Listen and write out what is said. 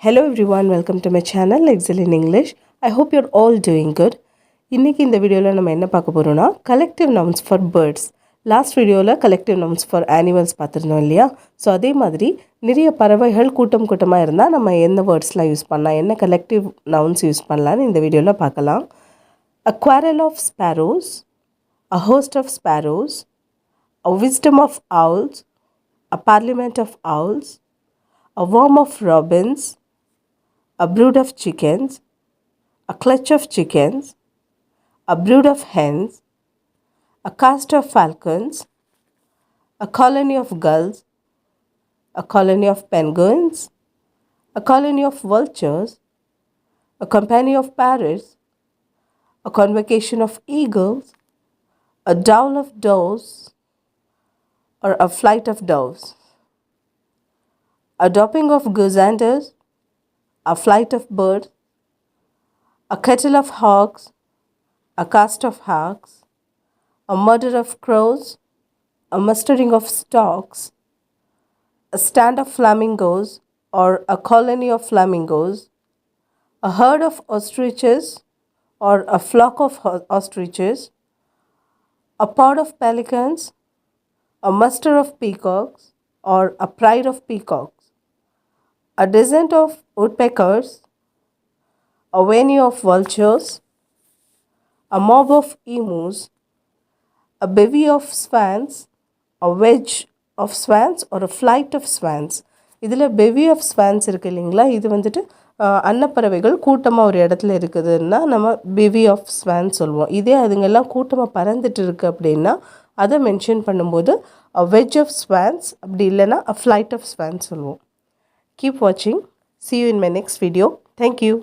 Hello everyone, welcome to my channel Excel in English. I hope you're all doing good. இன்னைக்கு இந்த வீடியோல நம்ம என்ன பார்க்க போறோம்னா collective nouns for birds. Last வீடியோல collective nouns for animals பார்த்திருந்தோம் இல்லையா? சோ அதே மாதிரி நிறைய பறவைகள் கூட்டம் கூட்டமா இருந்தா நம்ம என்ன வேர்ட்ஸ்லாம் யூஸ் பண்ணலாம், என்ன collective nouns யூஸ் பண்ணலாம்னு இந்த வீடியோல பார்க்கலாம். A quarrel of sparrows, a host of sparrows, a wisdom of owls, a parliament of owls, a swarm of robins, a brood of chickens, a clutch of chickens, a brood of hens, a cast of falcons, a colony of gulls, a colony of penguins, a colony of vultures, a company of parrots, a convocation of eagles, a dowl of doves, or a flight of doves, a dropping of goosanders, a flight of birds, a kettle of hawks, a cast of hawks, a murder of crows, a mustering of storks, a stand of flamingos or a colony of flamingos, a herd of ostriches or a flock of ostriches, a pod of pelicans, a muster of peacocks or a pride of peacocks, a descent of woodpeckers, a venue of vultures, a mob of emus, a bevy of swans, a wedge of swans or a flight of swans. இதில் bevy of swans இருக்கு இல்லைங்களா, இது வந்துட்டு அன்னப்பறவைகள் கூட்டமாக ஒரு இடத்துல இருக்குதுன்னா நம்ம bevy of swans சொல்லுவோம். இதே அதுங்கெல்லாம் கூட்டமாக பறந்துட்டு இருக்கு அப்படின்னா அதை மென்ஷன் பண்ணும்போது a wedge of swans, அப்படி இல்லைன்னா a flight of swans சொல்லுவோம். Keep watching. See you in my next video. Thank you.